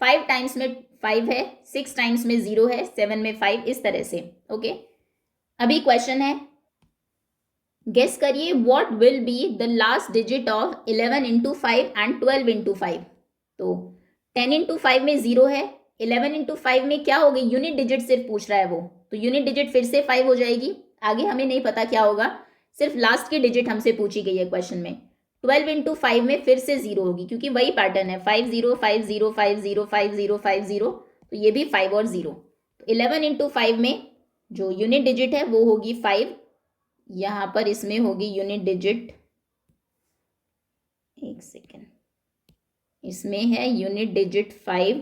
5 टाइम्स में 5 है, 6 टाइम्स में 0 है, 7 में 5, इस तरह से। ओके, अभी क्वेश्चन है, गेस करिए what will be the last digit of 11 into 5 and 12 into 5। तो 10 इंटू 5 में 0 है, 11 इंटू 5 में क्या होगी, यूनिट डिजिट सिर्फ पूछ रहा है वो, तो यूनिट डिजिट फिर से 5 हो जाएगी। आगे हमें नहीं पता क्या होगा, सिर्फ लास्ट की डिजिट हमसे पूछी गई है क्वेश्चन में। 12 इंटू 5 में फिर से 0 होगी, क्योंकि वही पैटर्न है, 5 0 5 0 5 0 5 0 5 0, तो ये भी 5 और 0। तो 11 इंटू 5 में जो यूनिट डिजिट है वो होगी 5, यहाँ पर इसमें होगी यूनिट डिजिट, एक सेकेंड, इसमें है यूनिट डिजिट 5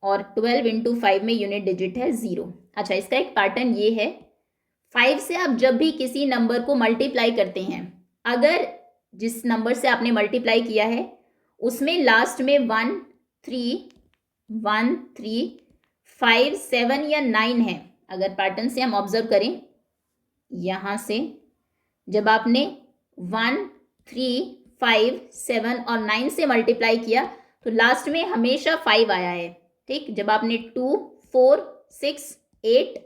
और 12 इंटू 5 में यूनिट डिजिट है 0। अच्छा, इसका एक पैटर्न ये है, 5 से आप जब भी किसी नंबर को मल्टीप्लाई करते हैं, अगर जिस नंबर से आपने मल्टीप्लाई किया है उसमें लास्ट में 1 3 1 3 5 7 या 9 है, अगर पैटर्न से हम ऑब्जर्व करें, यहाँ से जब आपने 1 3 5 7 और 9 से मल्टीप्लाई किया तो लास्ट में हमेशा 5 आया है, ठीक। जब आपने 2 4 6 8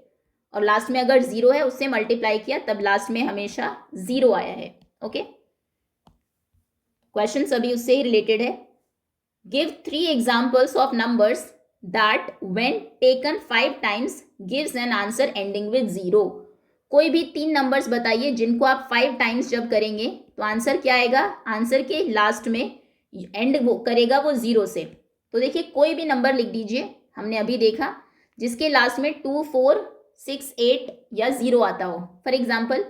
और लास्ट में अगर 0 है उससे मल्टीप्लाई किया तब लास्ट में हमेशा 0 आया है। ओके, क्वेश्चन सभी उससे ही रिलेटेड है। Give 3 examples of numbers that when taken 5 times gives an answer ending with 0। कोई भी 3 नंबर्स बताइए जिनको आप 5 टाइम्स जब करेंगे तो आंसर क्या आएगा, आंसर के लास्ट में एंड वो करेगा वो 0 से। तो देखिए कोई भी नंबर लिख दीजिए, हमने अभी देखा जिसके लास्ट में 2 4 6 8 या 0 आता हो। फॉर एग्जाम्पल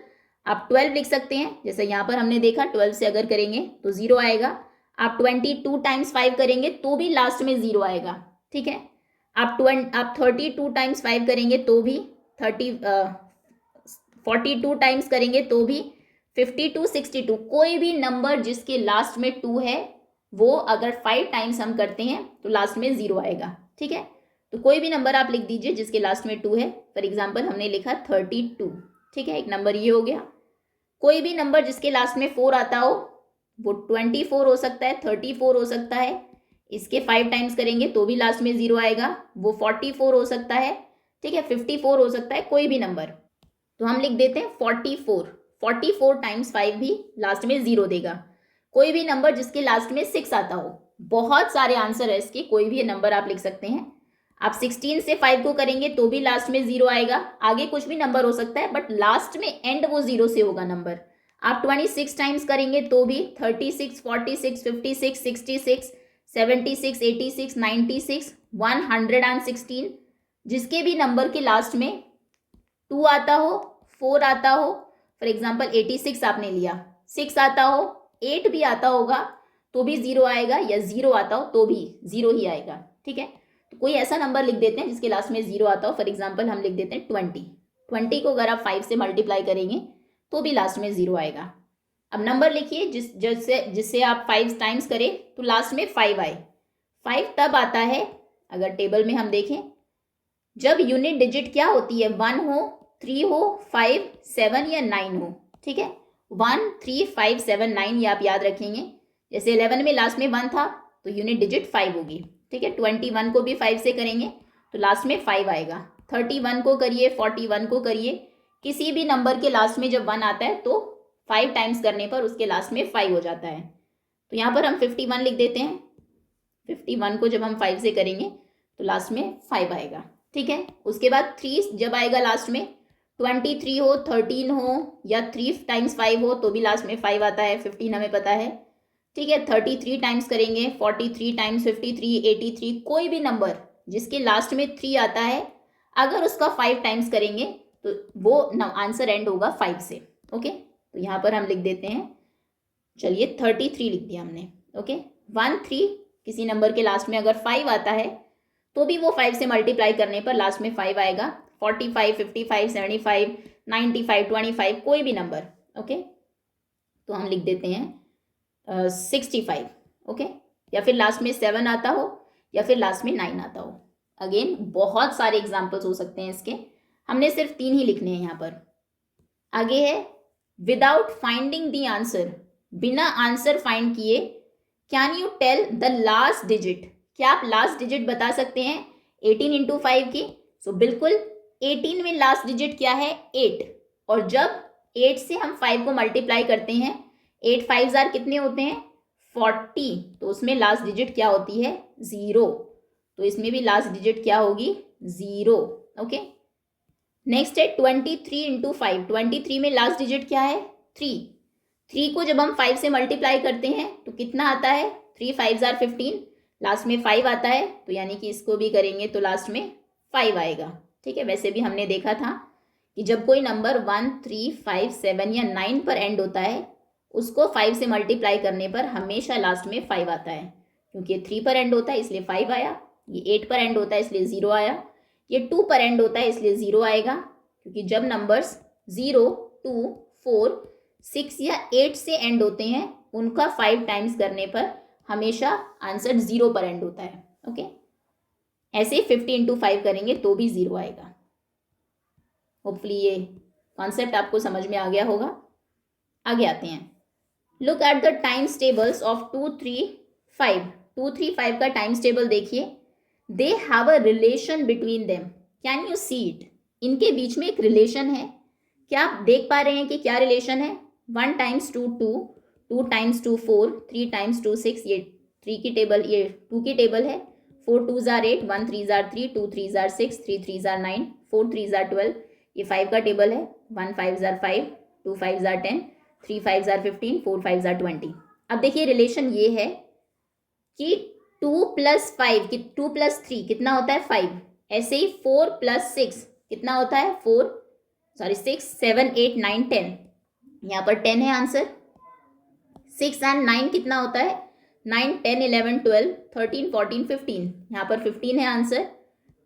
आप 12 लिख सकते हैं, जैसे यहाँ पर हमने देखा 12 से अगर करेंगे तो 0 आएगा। आप 22 टाइम्स 5 करेंगे तो भी लास्ट में 0 आएगा, ठीक है। आप 32 टाइम्स 5 करेंगे तो भी 42 टाइम्स करेंगे तो भी 52 62, कोई भी नंबर जिसके लास्ट में 2 है वो अगर 5 टाइम्स हम करते हैं तो लास्ट में 0 आएगा, ठीक है। तो कोई भी नंबर आप लिख दीजिए जिसके लास्ट में 2 है। फॉर एग्जाम्पल हमने लिखा 32, ठीक है, एक नंबर ये हो गया। कोई भी नंबर जिसके लास्ट में 4 आता हो, वो 24 हो सकता है, 34 हो सकता है, इसके 5 टाइम्स करेंगे तो भी लास्ट में 0 आएगा, वो 44 हो सकता है, ठीक है, 54 हो सकता है, कोई भी नंबर। तो हम लिख देते हैं 44 टाइम्स 5 भी लास्ट में 0 देगा। कोई भी नंबर जिसके लास्ट में 6 आता हो, बहुत सारे आंसर है इसके, कोई भी नंबर आप लिख सकते हैं। आप 16 से 5 को करेंगे तो भी लास्ट में 0 आएगा, आगे कुछ भी नंबर हो सकता है बट लास्ट में एंड वो 0 से होगा नंबर। आप 26 टाइम्स करेंगे तो भी 36, 46, 56, 66, 76, 86, 96, 116, जिसके भी नंबर के लास्ट में 2 आता हो, 4 आता हो, फॉर एग्जाम्पल 86 आपने लिया, 6 आता हो, 8 भी आता होगा तो भी 0 आएगा, या 0 आता हो तो भी 0 ही आएगा, ठीक है। तो कोई ऐसा नंबर लिख देते हैं जिसके लास्ट में 0 आता हो, फॉर एग्जाम्पल हम लिख देते हैं 20 को अगर आप 5 से मल्टीप्लाई करेंगे तो भी लास्ट में 0 आएगा। अब नंबर लिखिए जिससे आप 5 टाइम्स करें तो लास्ट में 5 आए। 5 तब आता है, अगर टेबल में हम देखें, जब यूनिट डिजिट क्या होती है, 1 हो, 3 हो, 5, 7 या 9 हो, ठीक है। 1, 3, 5, 7, 9 ये आप याद रखेंगे। जैसे 11 में लास्ट में 1 था तो यूनिट डिजिट 5 होगी, ठीक है। 21 को भी 5 से करेंगे तो लास्ट में 5 आएगा। 31 को करिए, 41 को करिए, किसी भी नंबर के लास्ट में जब 1 आता है तो 5 टाइम्स करने पर उसके लास्ट में 5 हो जाता है। तो यहाँ पर हम 51 लिख देते हैं। 51 को जब हम 5 से करेंगे तो लास्ट में 5 आएगा, ठीक है। उसके बाद 3 जब आएगा लास्ट में, 23 हो, 13 हो, या 3 टाइम्स 5 हो तो भी लास्ट में 5 आता है, 15 हमें पता है, ठीक है। 33 टाइम्स करेंगे, 43 टाइम्स 53, 83, कोई भी नंबर जिसके लास्ट में 3 आता है, अगर उसका 5 टाइम्स करेंगे तो वो आंसर एंड होगा 5 से, ओके। तो यहाँ पर हम लिख देते हैं, चलिए 33 लिख दिया हमने, ओके। 1, 3 किसी नंबर के लास्ट में अगर 5 आता है तो भी वो 5 से मल्टीप्लाई करने पर लास्ट में 5 आएगा। 45, 55, 75, 95, 25, कोई भी नंबर, ओके। तो हम लिख देते हैं 65, ओके। या फिर लास्ट में 7 आता हो, या फिर लास्ट में 9 आता हो। अगेन बहुत सारे एग्जाम्पल्स हो सकते हैं इसके, हमने सिर्फ 3 ही लिखने हैं यहाँ पर। आगे है विदाउट फाइंडिंग द आंसर, बिना आंसर फाइंड किए, can you tell the last digit, क्या आप लास्ट डिजिट बता सकते हैं 18 इंटू 5 की? सो बिल्कुल 18 में लास्ट डिजिट क्या है, 8, और जब 8 से हम 5 को मल्टीप्लाई करते हैं, 8 5 कितने होते हैं, 40, तो उसमें लास्ट डिजिट क्या होती है, 0, तो इसमें भी लास्ट डिजिट क्या होगी, 0, ओके। नेक्स्ट है 23 इंटू 5, 23 में लास्ट डिजिट क्या है, 3 को जब हम 5 से मल्टीप्लाई करते हैं तो कितना आता है, 3 5 15, लास्ट में 5 आता है, तो यानी कि इसको भी करेंगे तो लास्ट में 5 आएगा, ठीक है। वैसे भी हमने देखा था कि जब कोई नंबर 1, 3, 5, 7 या 9 पर एंड होता है, उसको 5 से मल्टीप्लाई करने पर हमेशा लास्ट में 5 आता है, क्योंकि 3 पर एंड होता है इसलिए 5 आया, ये 8 पर एंड होता है इसलिए 0 आया, ये 2 पर एंड होता है इसलिए 0 आएगा, क्योंकि जब नंबर्स 0, 2, 4, 6 या 8 से एंड होते हैं, उनका 5 टाइम्स करने पर हमेशा आंसर 0 पर एंड होता है, ओके। ऐसे 50 इंटू 5 करेंगे तो भी 0 आएगा। होपफुली ये कॉन्सेप्ट आपको समझ में आ गया होगा। आगे आते हैं, look at the times tables of 2, 3, 5। 2, 3, 5 का टाइम्स टेबल देखिए, they have a relation between them, can you see it, इनके बीच में एक रिलेशन है, क्या आप देख पा रहे हैं कि क्या रिलेशन है? 1 टाइम्स 2, 2, 2 टाइम्स 2, 4, 3 टाइम्स 2, 6, ये 3 की टेबल, ये 2 की टेबल है। 4 2s 8, 1 3s 3, 2 3s 6, 3 3s 9, 4 3s 12, ये 5 का टेबल है। 1 5s 5, 2 5s 10, 3 5s 15, 4 5s 20। अब देखिए रिलेशन ये है कि 2 + 5 कि 2 + 3 कितना होता है, 5। ऐसे ही 4 + 6 कितना होता है, 6, 7, 8, 9, 10, यहाँ पर 10 है आंसर। 6 और 9 कितना होता है, 9, 10, 11, 12, 13, 14, 15, यहाँ पर 15 है आंसर।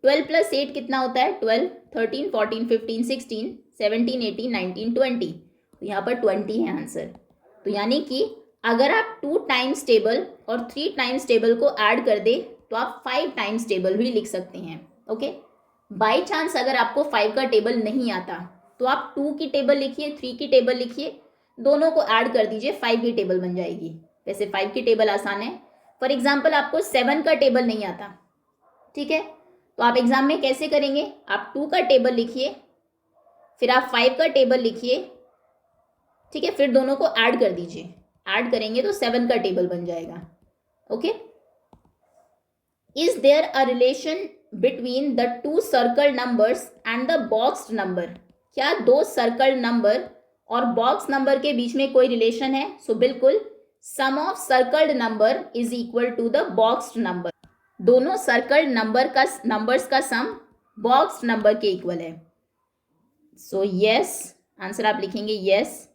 12 + 8 कितना होता है, 12, 13, 14, 15, 16, 17, 18, 19, 20, तो यहाँ पर 20 है आंसर। तो यानी कि अगर आप 2 टाइम्स टेबल और 3 टाइम्स टेबल को ऐड कर दे तो आप 5 टाइम्स टेबल भी लिख सकते हैं, ओके। बाई चांस अगर आपको 5 का टेबल नहीं आता तो आप 2 की टेबल लिखिए, 3 की टेबल लिखिए, दोनों को ऐड कर दीजिए, 5 की टेबल बन जाएगी। वैसे 5 की टेबल आसान है। फॉर एग्जाम्पल आपको 7 का टेबल नहीं आता, ठीक है, तो आप एग्जाम में कैसे करेंगे, आप 2 का टेबल लिखिए, फिर आप 5 का टेबल लिखिए, ठीक है, फिर दोनों को ऐड कर दीजिए, ऐड करेंगे तो 7 का टेबल बन जाएगा। Okay, is there a relation between the 2 circle numbers and the boxed number? क्या 2 सर्कल नंबर और बॉक्स नंबर के बीच में कोई रिलेशन है? सो बिल्कुल, sum of circled number is equal to the boxed number. दोनों सर्कल्ड नंबर्स का सम बॉक्स्ड नंबर के इक्वल है। सो यस, आंसर आप लिखेंगे yes,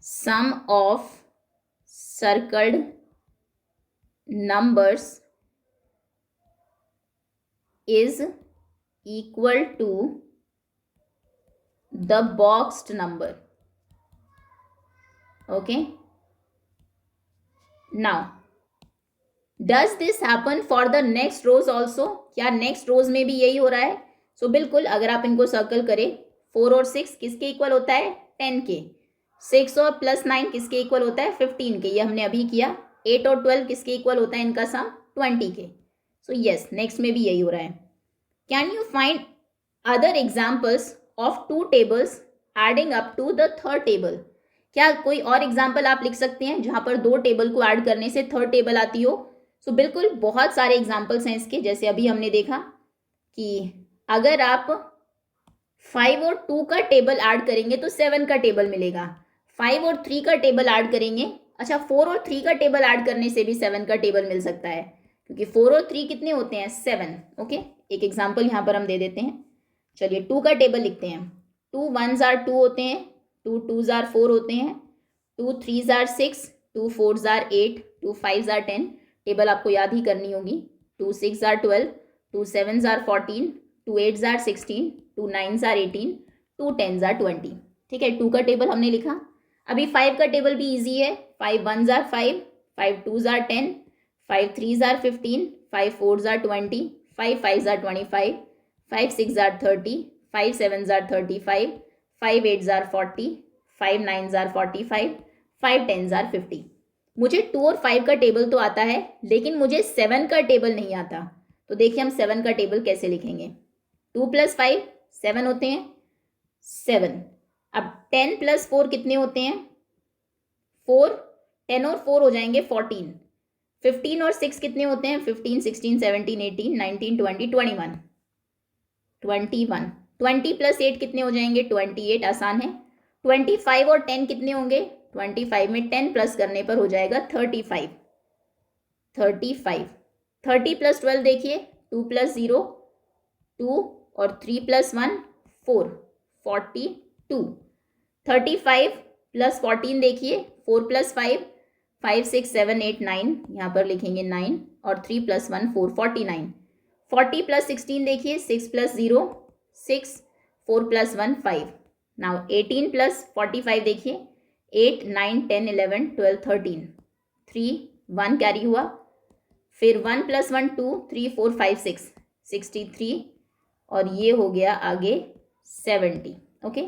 sum of circled numbers is equal to the boxed number. Okay, now does this happen for the next rows also? क्या next rows में भी यही हो रहा है? So बिल्कुल, अगर आप इनको सर्कल करें, 4 और 6 किसके इक्वल होता है? 10 के। 6 और प्लस 9 किसके इक्वल होता है? 15 के। ये हमने अभी किया। 8 और 12 किसके इक्वल होता है इनका सम? 20 के। सो यस, नेक्स्ट में भी यही हो रहा है। Can you find other examples of 2 tables adding up to the third table? क्या कोई और एग्जाम्पल आप लिख सकते हैं जहां पर 2 टेबल को ऐड करने से थर्ड टेबल आती हो? सो बिल्कुल, बहुत सारे एग्जाम्पल्स हैं इसके। जैसे अभी हमने देखा कि अगर आप 5 और 2 का टेबल ऐड करेंगे तो 7 का टेबल मिलेगा। 5 और 3 का टेबल ऐड करेंगे, अच्छा 4 और 3 का टेबल ऐड करने से भी 7 का टेबल मिल सकता है, क्योंकि 4 और 3 कितने होते हैं? 7। ओके, एक एग्जाम्पल यहाँ पर हम दे देते हैं। चलिए 2 का टेबल लिखते हैं। 2 1s are 2 होते हैं, 2 2s are 4 होते हैं, 2 3s are 6, 2 4s are 8, 2 5s are 10। Table आपको याद ही करनी होगी। 2 6s are 12, 2 7s are 14, 2 8s are 16, 2 9s are 18, 2 10s are 20। ठीक है, 2 का टेबल हमने लिखा। अभी 5 का टेबल भी ईजी है। 5 1s are 5, 5 2s are 10, 5 3s are 15, 5 4s are 20, 5 5s are 25, 5 6s are 30, 5 7s are 35, 5 8s are 40, 5 9s are 45, 5 10s are 50। मुझे 2 और 5 का टेबल तो आता है, लेकिन मुझे 7 का टेबल नहीं आता। तो देखिए हम 7 का टेबल कैसे लिखेंगे। 2 + 5 7 होते हैं, 7। अब 10 + 4 कितने होते हैं? 4। 10 और 4 हो जाएंगे 14। 15 और 6 कितने होते हैं? 15 16 17 18 19 20 21। 21। 20 + 8 कितने हो जाएंगे? 28। आसान है। 25 और 10 कितने होंगे? 25 में 10 प्लस करने पर हो जाएगा 35। 35। 30 + 12 देखिए, 2 + 0 2 और 3 + 1 4, 42। 35 + 14 देखिए, 4 + 5 5 6 7 8 9, यहाँ पर लिखेंगे 9 और 3 + 1 4, 49। 40 + 16 देखिए, 6 + 0 6, 4 + 1 5। नाउ 18 + 45 देखिए, 8 9 10 11 12 13, 3 1 कैरी हुआ, फिर 1 + 1 2 3 4 5 6, 63 और ये हो गया आगे 70। ओके,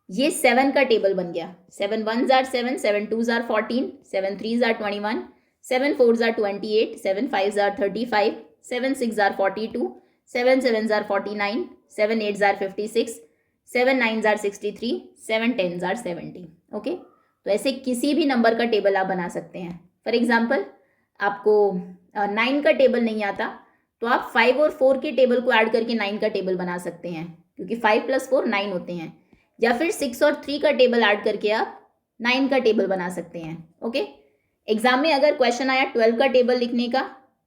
ये 7 का टेबल बन गया। 7 1s are 7, 7 2s are 14, 7 3s are 21, 7 4s are 28, 7 5s are 35, 7 6s are 42, 7 7s are 49, 7 8s are 56, 7 9s are 63, 7 10s are 70। Okay, तो ऐसे किसी भी नंबर का टेबल आप बना सकते हैं। फॉर एग्जाम्पल आपको 9 का टेबल नहीं आता, तो आप 5 और 4 के टेबल को ऐड करके 9 का टेबल बना सकते हैं, क्योंकि 5 + 4 9 होते हैं। या फिर 6 और 3 का टेबल ऐड करके आप 9 का टेबल बना सकते हैं। ओके, एग्जाम में अगर क्वेश्चन आया 12 का टेबल लिखने का,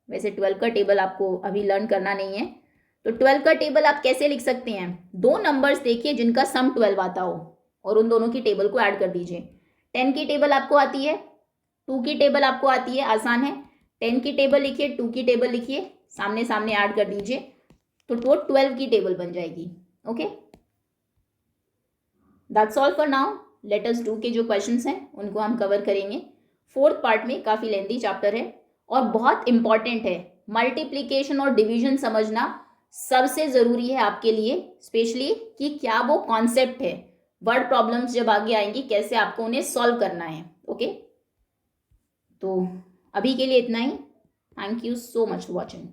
वैसे 12 का टेबल आपको अभी लर्न करना नहीं है, तो 12 का टेबल आप कैसे लिख सकते हैं? 2 नंबर्स देखिए जिनका सम 12 आता हो और उन दोनों की टेबल को ऐड कर दीजिए। 10 की टेबल आपको आती है, 2 की टेबल आपको आती है, आसान है। 10 की टेबल लिखिए, 2 की टेबल लिखिए, सामने सामने ऐड कर दीजिए, तो वो 12 की टेबल बन जाएगी। Okay, that's all for now. Let us do के जो क्वेश्चंस हैं उनको हम कवर करेंगे 4th पार्ट में। काफ़ी लेंथी चैप्टर है और बहुत इंपॉर्टेंट है। मल्टीप्लिकेशन और डिवीजन समझना सबसे ज़रूरी है आपके लिए स्पेशली कि क्या वो कॉन्सेप्ट है, वर्ड प्रॉब्लम्स जब आगे आएंगी कैसे आपको उन्हें सॉल्व करना है। ओके, तो अभी के लिए इतना ही। Thank you so much for watching.